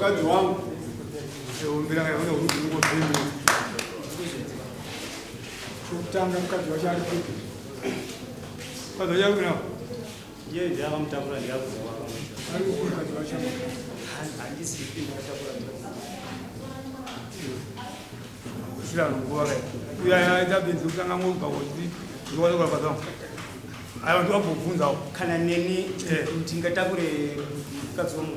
mkazi wangu. Bila ya wewe ungo pembe. Kutanga mkazi wa shari kitu. Kwa hiyo yangu na je ndio kama mtakula ndio hapo. Alikuwa mkazi wa shari. Andisi kitu mtakula. Sila ngora. Ya bintu kanga ngo ka wozi. Ngora kwa sababu. Ayo ndio kufunza Kana neni ndingatakure mkazi wangu.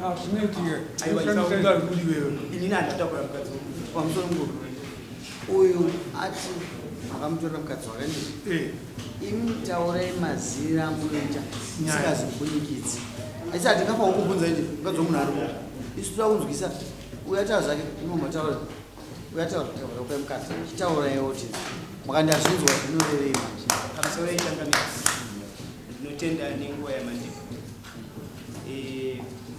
Ah, sinetiye. Aiwa Sanga kuli wewe. Ini nani atakura mkazi wangu. Wamsongo. Uyu ati akamtora mukadzi wake imutaure mazira murecha isingazokunikidzi asi atingafa ukubvunza iti mukadzi womunhu ari isu taunzwisa uyataura zvake inomataura uyataura upe mukadzi chitaura iwo ti makandazvinzwa zvinorevei manje pamusoro yechangamisi ndinotenda nenguva yamandiko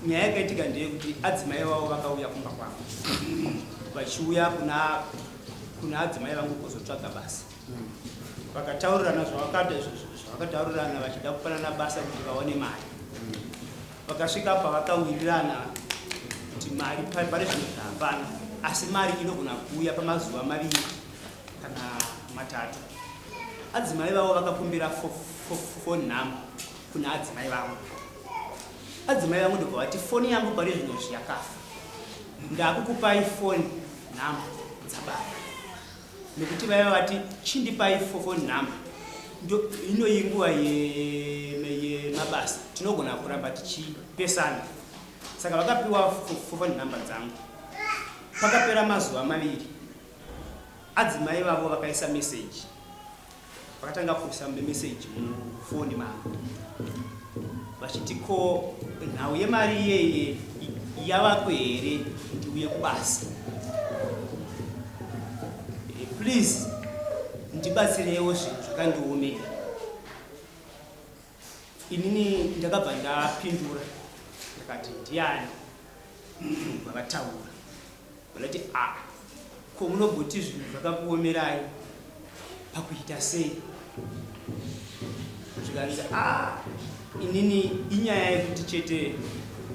nyaya yakaitika ndeyekuti adzimai vavo vakauya kumba kwangu vachiuya kuna adzimai vangu kuzotsvaga basa vakataurirana zvavakataurirana vachida kupanana basa kuti vaone mari vakasvika pavakawirirana kuti mari pane zvinhu zvahapana asi mari inogona kuuya pamazuva maviri kana matatu adzimai vavo vakakumbira foni nhamba kuna adzimai vavo adzimai vangu ndobva vati foni yangu pane zvinhu zviyakafa ndakukupai foni nhamba dzababa nekuti vaiva vati chindipai foni nhamba inoyi nguva yemabasa tinogona kuramba tichipesana saka vakapiwa foni nhamba dzangu pakapera mazuva maviri adzimai vavo vakaisa meseji vakatanga kuisa meseji mufoni mavo vachiti ko nhau yemari iyeye yavako here ndiuye kubasa please ndibatsirewo zvinhu zvakandiomera inini ndakabva ndapindura ndakati ndiani vakataura vakati ko munogoti zvinhu zvakakuomerai pakuita sei zvikanzi inini inyaya yekuti chete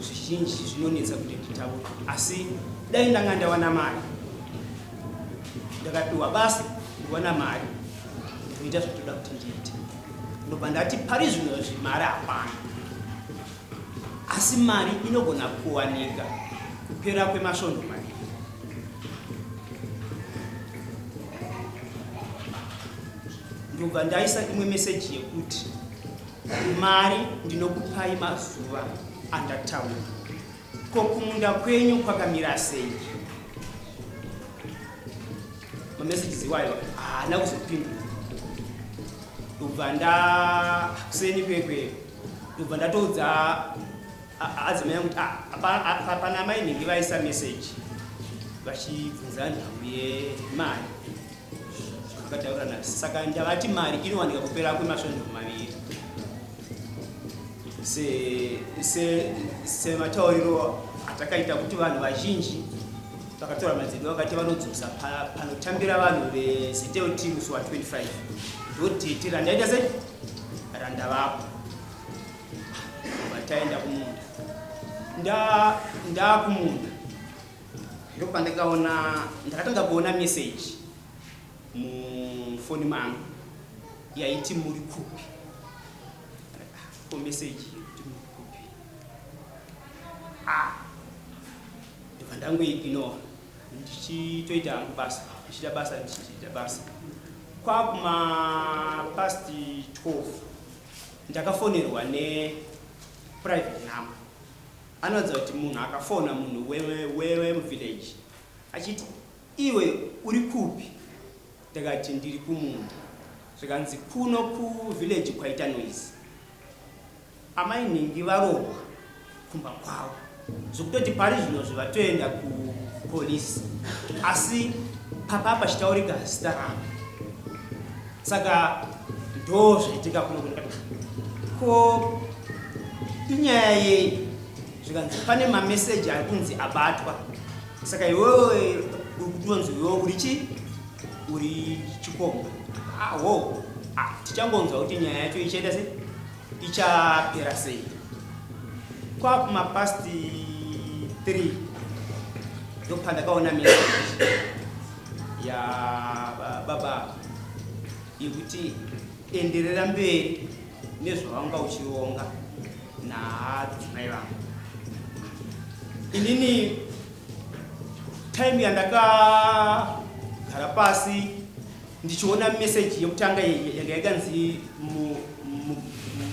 zvizhinji zvinonetsa kuti nditaure asi dai ndanga ndawana mari ndakapiwa basa ndiwana mari ndinoita zvatoda kuti ndiite ndobva ndati pari zvino zvimari hapana asi mari inogona kuwanika kupera kwemasvondo mari ndobva ndaisa imwe meseji yekuti mari ndinokupai mazuva andataura ko kumunda kwenyu kwakamira sei mameseji ziwayo haana kuzopindura ndobva ndakuseni kwekwe ndobva ndatoudza adzimai yangu kuti hapana mai nhingi vaisa meseji vachibvunza nhau yemari zvakataurirana saka ndavati mari inowanika kupera kwemasvondo maviri sematauriro atakaita kuti vanhu vazhinji vakatora madzedu vakati vanodzosa panotambira vanhu vezeteo teams wa 25 ndodhiti randaita sei randavapo vataenda kumunda ndakumunda ndopandakaona ndakatanga kuona meseji mufoni mangu yaiti muri kupi ko meseji kuti muri kupi ndibva ndangoignora ndichitoita hangu basa ndichita basa kwakuma past 12 ndakafonerwa neprivate number anoudza kuti munhu akafona munhu wemuvillage achiti iwe uri kupi ndakati ndiri kumunda zvikanzi kuno kuvillage kwaita noise amai nhingi varohwa kumba kwavo zvokutoti pari zvino zvivatoenda kupolisi asi papapa chitaurika zita rangu saka ndo zvaitika kuno ko inyaya yei zvikanzi pane mameseji ari kunzi abatwa saka iwewe uri kutonzi iwewe uri chikomba tichangonzwa kuti nyaya yacho ichaita sei ichapera sei kwakuma past 3 ndopanda kaona message ya baba yekuti enderera mberi nezvawanga uchionga nadzimai vangu. Inini time yandakagara pasi ndichiona message yekutanga yanga yakanzi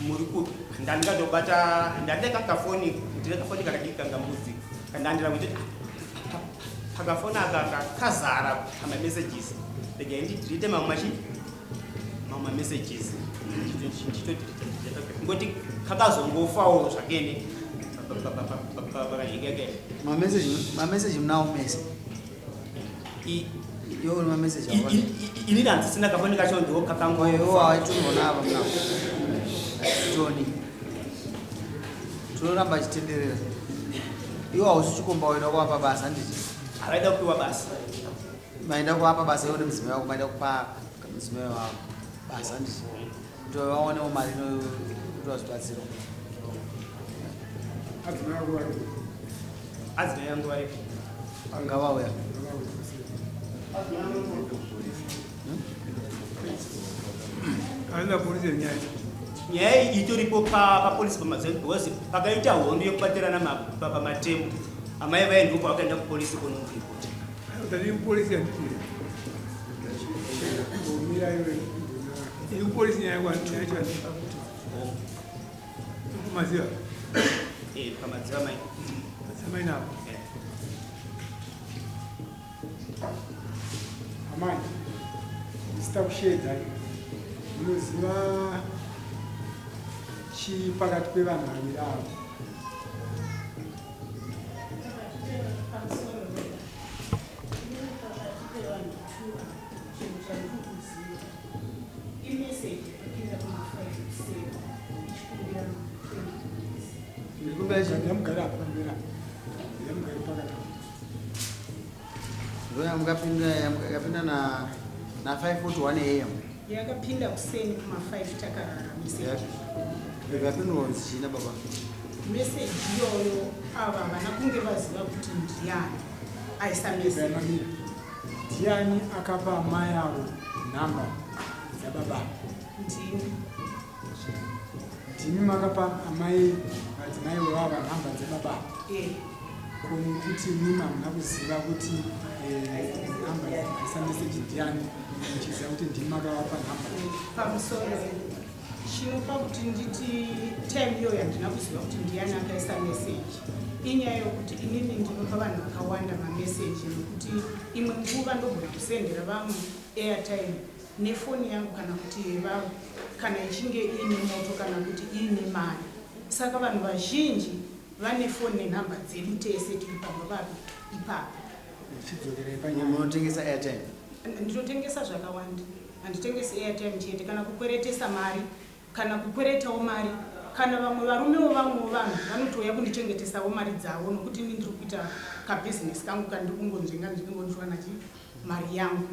muri kupi, ndandikatobata ndandeka kafoni kakadikanga mudzi kandandira kuti pakafoni aka kazara kama messages ndege ndidirite mamwe messages ngoti kakazongofawo zvakene mamessage mnawo mese yo mamessage ini ndanzisina kafoni kacho ndo kakangoyo aituona apa mnawo toni tunoramba chitenderera iwo hausichikomba waenda kuapa basa nditi avaida kupiwa basa maenda kuapa basa yode mzimai wako maenda kupa mzimai wako basa nditi kuti vaonewo mari notozvibatsira adzimai yangu vari angavauya aenda polisi yenyaya nyaya itoripo papolisi pamazembe because pakaita hondo yekubatirana pamatemu amai vaenduko vakaenda kupolisi konondiripota utadi polisi yanditire iri polisi nyaya yacho kumaziva pamadziva mai samai navo amai ndisita kushedza munoziva chii pakati pevanhu vaviri avo ndamugara apambera ndamugari pakati yakapinda na 5:41 am yakapinda kuseni kuma5 takarara message yakapindwa zichina baba message iyoyo ava vana kunge vaziva kuti ndiani aisa message ndiani akapa amai avo nhamba dzababa ndimi makapa amai madzimai wevava nhamba dzababa kuti mimi hamuna kuziva kuti nhamba aisa message ndiani muchiziva kuti ndimi makavapa nhamba pamusoro chinopa kuti nditi time iyo yandina kuziva kuti ndiani akaisa message inyaya yokuti inini ndinopa vanhu vakawanda mameseji nekuti imwe nguva ndogona kusendera vamwe airtime nefoni yangu kana kuti kana ichinge iine moto kana kuti iine mari. Saka vanhu vazhinji vane foni nenhamba dzedu tese tiri pamwe papi ipapo. Munotengesa airtime? Ndinotengesa zvakawanda. Handitengesi airtime chete, kana kukweretesa mari, kana kukweretawo mari, kana vamwe varumewo vamwewo vanhu vanotouya kundichengetesawo mari dzavo nokuti ndiri kuita kabhizinesi kangu kandiri kungonzvenga ndichingondiwana mari yangu.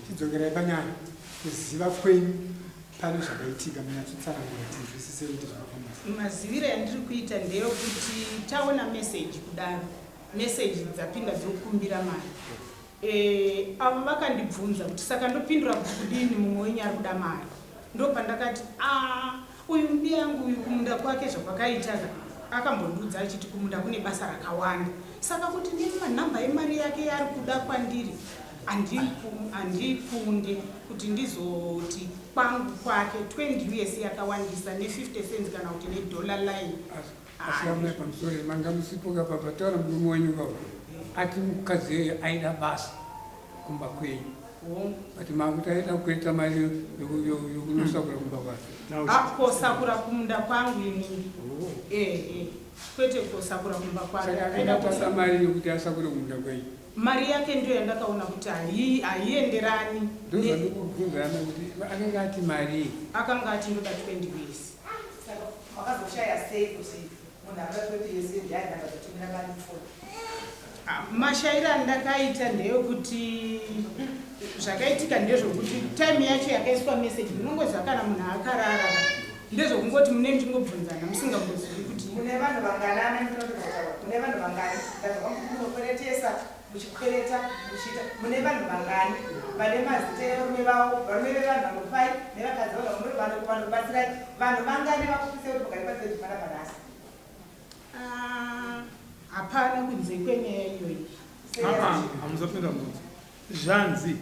Tidzokerai panyaya kuziva kwenyu pane zvakaitika munyatsotsanangura tinzwisise kuti zvakafamba. Maziviro yandiri kuita ndeyekuti taona meseji kudaro, meseji dzapinda dzokumbira mari. Avo vakandibvunza kuti saka ndopindura kuti kudini mumwe wenyu ari kuda mari. Ndopandakati uyu mbi yangu uyu kumunda kwake zvakakaita akambondiudza achiti kumunda kune basa rakawanda. Saka kuti ndine manhamba emari yake yari kuda kwandiri handikunde kuti ndizoti kwangu kwake 20 US yakawandisa ne50 cents kana kuti ne$1 line. Asiamuna pamusoro manga musipoka papa taura murume wenyu baba ati mukadzi aida basa kumba kwenyu. Ati makuti aida kuita mari yokunosakura kumba kwake. Kosakura kumunda kwangu inini. Kwete kosakura kumba kwake. Saka aida basa mari yokuti asakure kumunda kwenyu. Mari yake ndio yandakaona kuti haienderani. Ndoza ndokubvunzana kuti akanga ati mari. Akanga ati ndoda 20 US. Saka makazoshaya sei kuti munhu akada 20 US ndiye akazotumira mari mufoni. Mashairi andakaita ndeyekuti zvakaitika ndezvokuti time yacho yakaiswa message munongoziva kana munhu akarara ndezvokungoti munenge muchingobvunzana musingambozivi kuti mune vanhu vanganana mune vanhu vangani ndazvakamukweretesa muchikwereta muchiita mune vanhu vangani vane mazita evarume vavo varume vevanhu vanopai nevakadzi vanobatsirai vanhu vangani vakupise kuti mugari patsei chimana panhasi hapana kunze kwenyaya iyoyi hamuzopinda mudzi zvanzi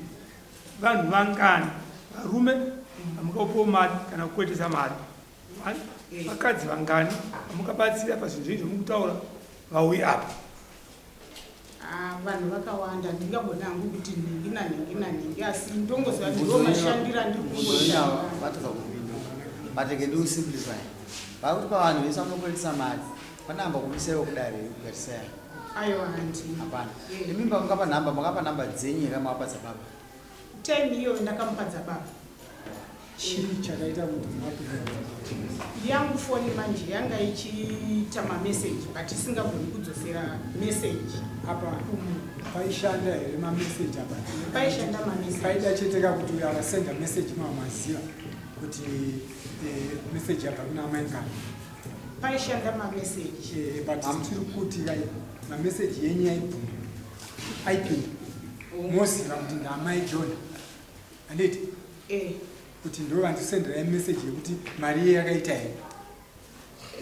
vanhu vangani varume vamukapiwa mari kana kukwetesa mari vakadzi vangani vamukabatsira pazvinhu izvo mukutaura vauye apa vanhu vakawanda ndingagona hangu kuti nhingi nanhingi nanhingi asi ndongoziva ndivo mashandira ndivatadza kupinda bateke ndiusimplify vakuti pavanhu vese vanokwetesa mari panamba kumisaiwa kudare kugarisaya aiwa handi hapana imimba mungapa nhamba makapa nhamba dzenyu yakamapatsa baba time iyo ndakamupadza baba chii chakaita kuti yangu foni manje yanga ichiita mameseji but isingagoni kudzosera meseji apa paishanda here mameseji apa paishanda mameseji paida cheteka kuti uyo akasenda meseji mamaziva kuti meseji apa kuna amaingana paishanda mameseji but tiri kuti kai mameseji yenyu yaibvuma aipinda moziva kuti ndamai jona anditi kuti ndo vandisendera meseji yekuti mari iye yakaita here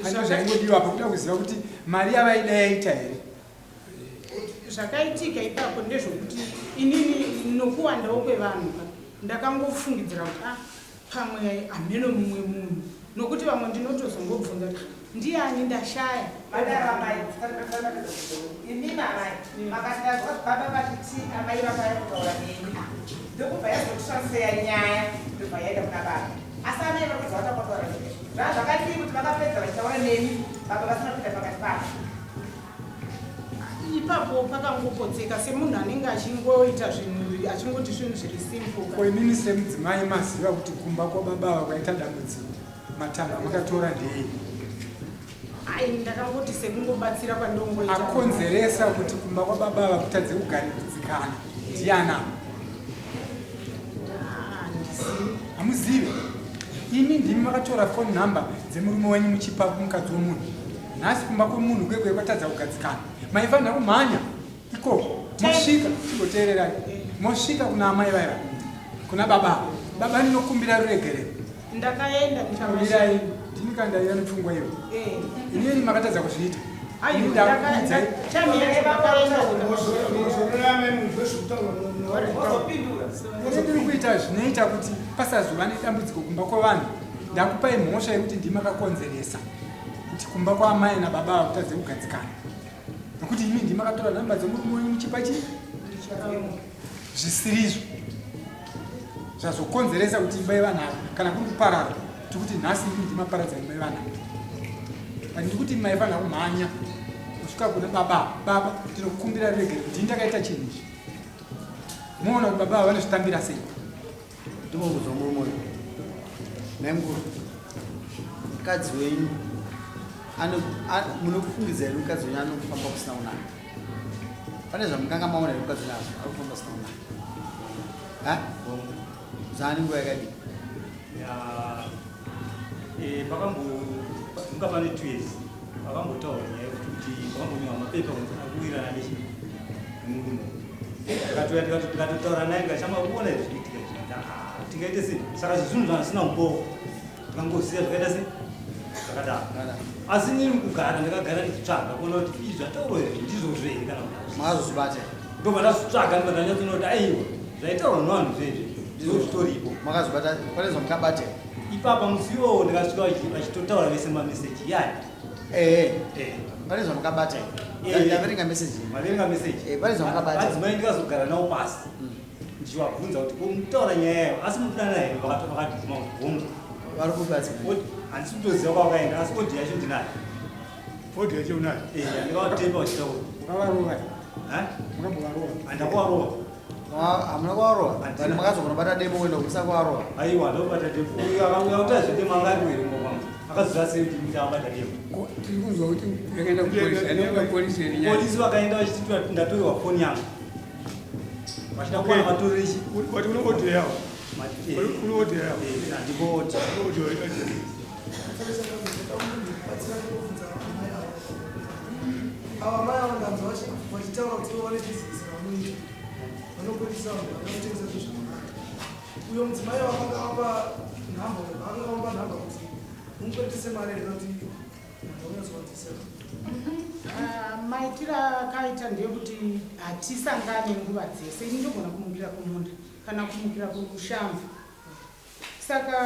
ando zvaingodiwa pakuda kuziva kuti mari yavaida yaita here zvakaitika ipapo ndezvokuti inini nokuwandawo kwevanhu ndakangofungidzira kuti pamwe hameno mumwe munhu nokuti vamwe ndinotozongobvunza kuti ndiani ndashaya vadaramai imimi amai makatazwa baba vatiti amai vakayakutaura neni ndokubva yazotitransfeya nyaya ndobva yaenda kuna baba asi amai vakudza vatakwataura neni zvazvakadii kuti vakapedza vachitaura neni baba vasina kuita pakati pavo ipapo pakangopotseka semunhu anenge achingoita zvinhu achingoti zvinhu zviri simple koinini semudzimai maziva kuti kumba kwababa kwaita dambudziko matanga makatora ndei ai ndakangoti sekungobatsira kwandongoita akonzeresa kuti kumba kwababa vakutadze kugaridzikana ndiana hamuzive imi ndimi makatora phone number dzemurume wenyu muchipa mukadzi womunhu nhasi kumba kwemunhu kwekwe kwatadza kugadzikana maifanira kumhanya ikoko mosvika chigoteererani mosvika kuna amai vaiva kuna baba baba ninokumbira ruregerero ndakaenda ndikawirai ndinikandaiya nepfungwa iyo inini makatadza kuzviita ndiri kuita zvinoita kuti pasazova nedambudziko kumba kwavanhu ndakupai mhosva yekuti ndimakakonzeresa kuti kumba kwaamai nababa vakutadze kugadzikana nokuti imi ndimakatora nhamba dzemurume wenyu muchipa chii zvisirizvo zvazokonzeresa kuti imba yevanhava kana kuri kuparara tikuti nhasi imi ndimaparadza imba yevanhava but ndikuti maifanira kumhanya kusvika kuna baba tinokukumbira regere kuti ndakaita chinhu izvi moona kuti baba vanozvitambira sei ndimokuzwa murumoyo naimukuru mukadzi wenyu munokufungidzira here mukadzi wenyu anofamba kusina unaka pane zvamukanga maona here mukadzi wenyu arikufamba kusina unaka zvaani nguva yakadii pakambomuka pane 2 years pakambotaura nyaya yekuti pakambonywa mapepa akuwirana nechimurume tikatotaura naye ngachamakuona zviitika tingaite sei saka zvinhu zvasina mupovo tikangoziva zvakaita sei zvakadaro asi nini kugara ndakagara ndichitsvaga kuona kuti izvi zvataurwa izvi ndizvozvo here kana makazozvibata ndobva ndazvitsvaga ndikandanyatsoona kuti aiwa zvaitaurwa nevanhu zvezvi ndizvo zvitoripo makazvibata pane zvamukabata ipapa musiwo ndikasvika vachitotaura vese mameseji yani pane zvamukabata ndaverenga meseji maverenga meseji pane zvamukabata adzimai ndikazogara navo pasi ndichivabvunza kuti mutaura nyaya yayo asi mudanana here vakatizima kuti hongu vari kubatsi handisi kutoziva kwavakaenda asi odhi yacho ndinayo fodhi yacho unayo ndikavatepa vachitaura makavarova handakuvarova hamuna kuvarowa vani makazogona bata demo kuenda kumisa kuvarowa aiwa ndobata demo uyo akutazve demo angariwerengo kwangu akaziva sei kuti ndavabata demo tiri kunzwa kuti yakaenda kupolisi here polisi vakaenda vachiti ndatorerwa foni yangu vachida kuwana matorirechi wati une odhi yavo une odhi yavo ndikooti ava mai avandanza vachitaura kuti vane bhizinesi vamwiri vanokwerisa vanhu vanotengesa zvezvakanaka uyo mudzimai vakanga vapa nhamba kuti mukweretese mari here kuti vaunyazovatisera maitiro akaita ndeyekuti hatisangane nguva dzese ini ndogona kumukira kumunda kana kumukira kushamva saka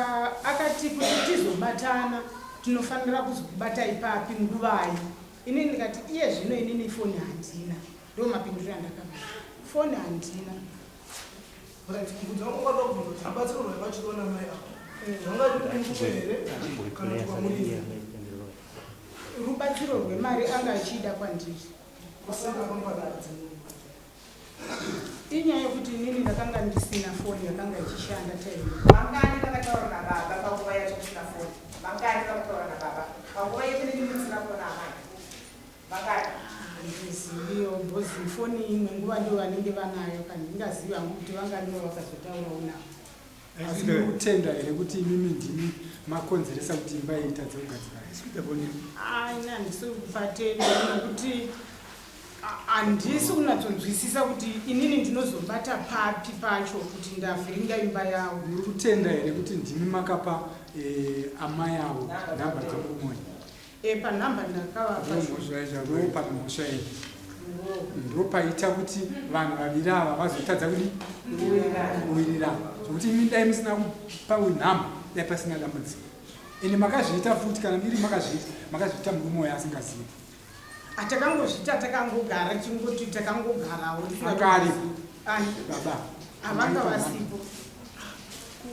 akati kuti tizobatana tinofanira kuzobata ipapi nguvayi ini ndikati iye zvino inini foni handina ndo mapindiro andakabata foni handina kuti vangokada kubvunza kuti rubatsiro rwaivachiona mai avo vangati mukupe here kana kuti vamudini rubatsiro rwemari anga achida kwandiri kusaka panopadadzi inyaya yekuti inini ndakanga ndisina foni yakanga ichishanda taimu Mangani vakataura nababa panguva yacho kusina foni. Mangani vakataura nababa panguva yekunenge musina foni amai. Mangani. ndiziviyo bhozi foni imwe nguva ndo vanenge vanayo kana ndingazivi hangu kuti vanganiwo vakazotaurawo navo asi kutenda here kuti imimi ndimi makonzeresa kuti imba yeitadza kugadzira ina handisi kupatenda nekuti handisi kunatsonzwisisa kuti inini ndinozobata papi pacho kuti ndavhiringa imba yavo muri kutenda here kuti ndimi makapa amai avo nhamba dzokumoni panhamba ndakavapanhosva iyi ndo paita kuti vanhu vaviri ava vazotadza kuti kuwirirana zvokuti imi dai musina kupa nhamba dai pasina dambudziko ende makazviita futi kana miri makazviita murume uyo asingazivi hatakangozviita takangogara chingoti takangogarawo akari baba havanga vasipo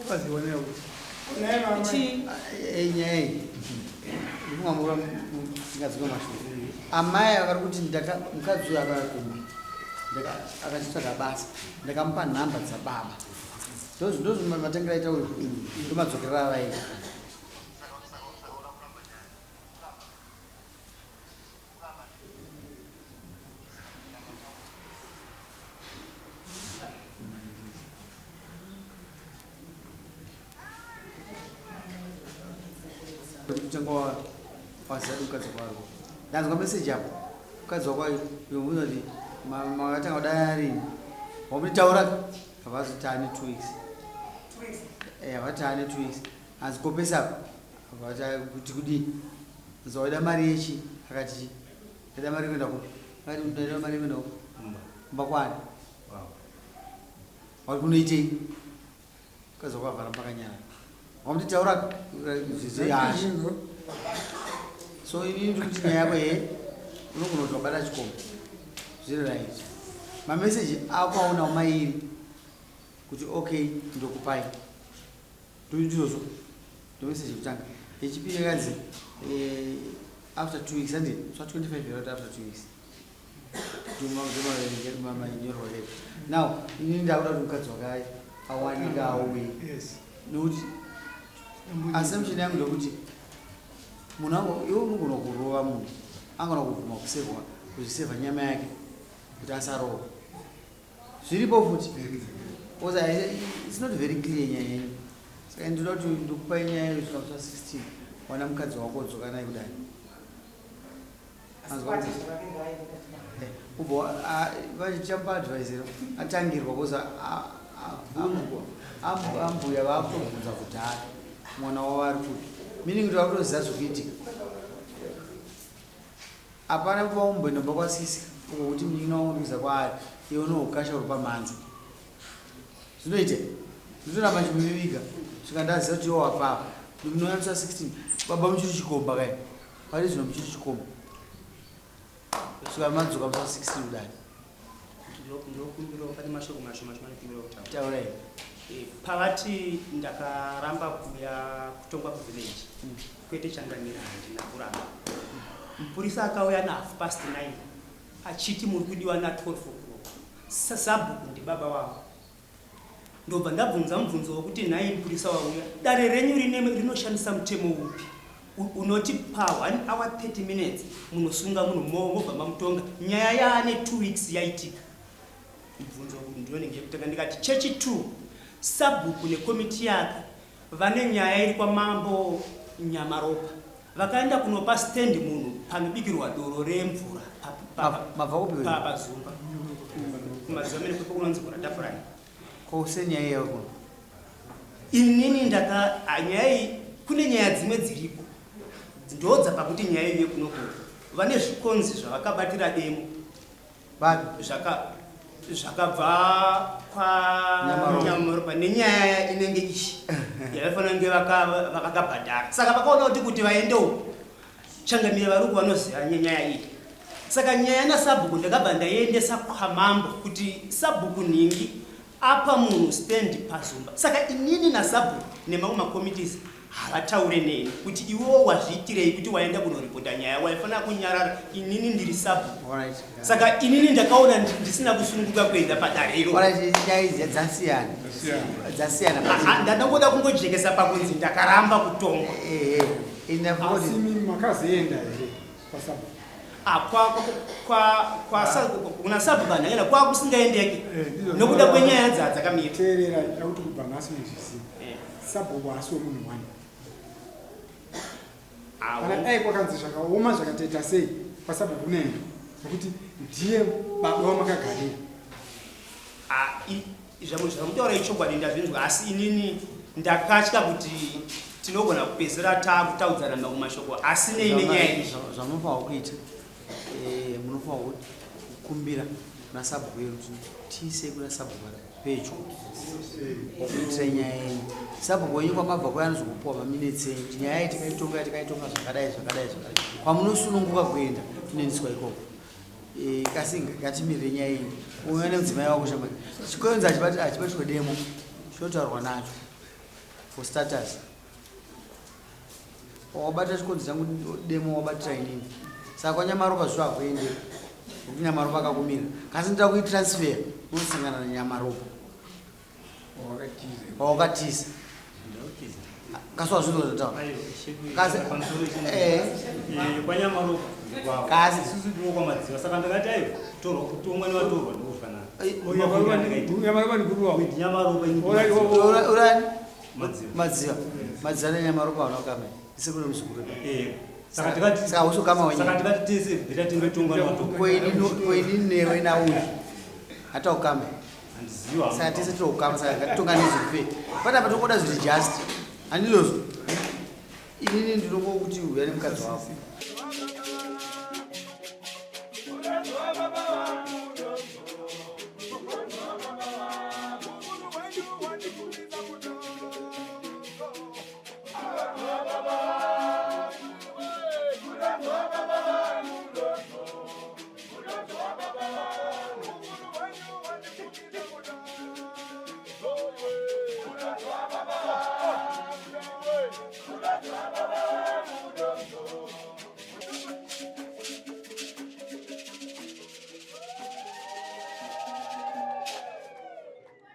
ukazionera kuti enyaya ndimwamura ndingadzika mashoko amai akati kuti mukadzi uyo akakumbi akachitsvaga basa ndakamupa nhamba dzababa ndozvimatengera aita uyo ndomadzokerera avaii kutanga wazadi mukadzi kwaro ndanzwa meseji apo mukadzi wakwayo yomuza kuti makatanga kudai arini wamutaura havazotane 2 weeks havatane 2 weeks hanzi kopesa kuti kudii zawaida mari yechi akati ndaida mari kuenda kupi akati ndaida mari kuenda kumba kwani wari kunoitei mukadzi wakwavhara mpakanyara wamutaura zvizeyashi so inini ndikuti nyaya yako ye unogona kuti wabata chikombo zviri right mameseji ako aunawo mairi kuti okay ndokupai ndizvozvo ndomeseji kutanga yechipiri yakanzi after 2 weeks andi swa 25 year after 2 weeks manyorwa lepo now inini ndakuda kuti mukadzi wakai awanika auwe nokuti assumption yangu ndokuti munhu iwe unogona kurova munhu angona kubvuma kuzvisevha nyama yake kuti asarova zviripo futi it's not very clear nyaya yenyu saka ndinoda kuti ndikupai nyaya yosvika kusa 16 wana mukadzi wako odzoka naye kudai ubva vachichamba advisero atangirwa koza ambuya vaakutobvunza kuti hai mwana wavo ari kuti meaning kuti vakutoziva zvokuitika hapana kuva umbondomba kwasisi kuti munyina waunodiza kwaari iwe unoukasha uri pamhanza zvinoite zvitoramba chimuviviga svika ndaziva kuti iwo wapapa ndikunoyanisa 16 baba muchiri chikomba kai pari zvino muchiri chikomba svika madzoka musa 16 kudai ndokumbirawo pane mashoko mashoma chimanokumbirawo kutaura taurai pavati ndakaramba kuuya kutongwa kuvillage kwete changamira handina kuramba mupurisa akauya na9:30 achiti muri kudiwa na12 o'clock sabhuku ndi baba wavo ndobva ndabvunza mubvunzo wokuti nhai mupurisa wauya dare renyu rinoshandisa mutemo upi unoti pa1 hour 30 minutes munosunga munhu mobva mamutonga nyaya yaane 2 weeks yaitika mubvunzo wokuti ndionenge kutanga ndikati chechi 2 sabhuku nekomiti yake vane nyaya iri kwamambo Nyamaropa vakaenda kunopa stand munhu panobikirwa doro remvura mabva kupi pazumba kumazuva mene kunonzi kuratafurani kosenyaya yako inini nyaya iyi kune nyaya dzimwe dziripo ndodza pakuti nyaya iyo kunoko vane zvikonzi zvavakabatira demo zvakabva kwanyamaropa nenyaya inenge ishi yavafanira kunge vakakabhadhara saka vakaona kuti vaendewo changamire varuku vanoziva nyaya iyi saka nyaya nasabhuku ndakabva ndaiendesa kwamambo kuti sabhuku nhingi apa munhu stand pazumba saka inini nasabhuku nemamwe makomitisi havataure neni kuti iwewo wazviitirei kuti waenda kunoripota nyaya waifanira kunyarara inini ndiri sabhuku saka inini ndakaona ndisina kusununguka kuenda padariro nyaya idzi dzasiyana ndandangoda kungojekesa pakunzi ndakaramba kutongwa makazoenda here kwasabhuku kuna sabhuku andaenda kwakusingaendeki nokuda kwenyaya dzakamira teerera auti kubva nhasi muzviziva sabhuku asiwo munhu wani kana dai kwakanzi zvakaoma zvakatoita sei kwasabhuku unoenda nokuti ndiye baba wamakagara zvamutaura ichokwadi ndazvinzwa asi inini ndakatya kuti tinogona kupedzera taakutaudzana mamwe mashoko asi neine nyaya izvi zvamunofanira kuita munofanira kukumbira kuna sabhuku yedu tiise kuna sabhuku pedyo okuitira nyaya yenyu sabhuku wenyu kwamabva kwaanozokupuwa maminitsi enyu kuti nyaya tikaitonga zvakadai kwamunosununguka kuenda tunoendeswa ikoko kasi ngatimirire nyaya yenyu uya nemudzimai wako shamani chikoenzi achibatirwa demo chinotaurwa nacho for status wabata chikonzi changu demo wabatira inini saka kwanyamaropa zvo hakuendeka nokuti nyamaropa akakumira kasi ndoda kuitransfer unosangana nanyamaropa wawakatiza kasi wazvindozotaura kasi saka ndakati aiwa kutomwa nevatorwa urani madziva nenyamaropa vanokama isekune musukuru saka usukama wenyekoinini newe nauyu hata ukama saka tese toukama saka ngatitonganizipe panapa tokoda zviri just handilozvo inini ndinongokuti uya nemukadzi wako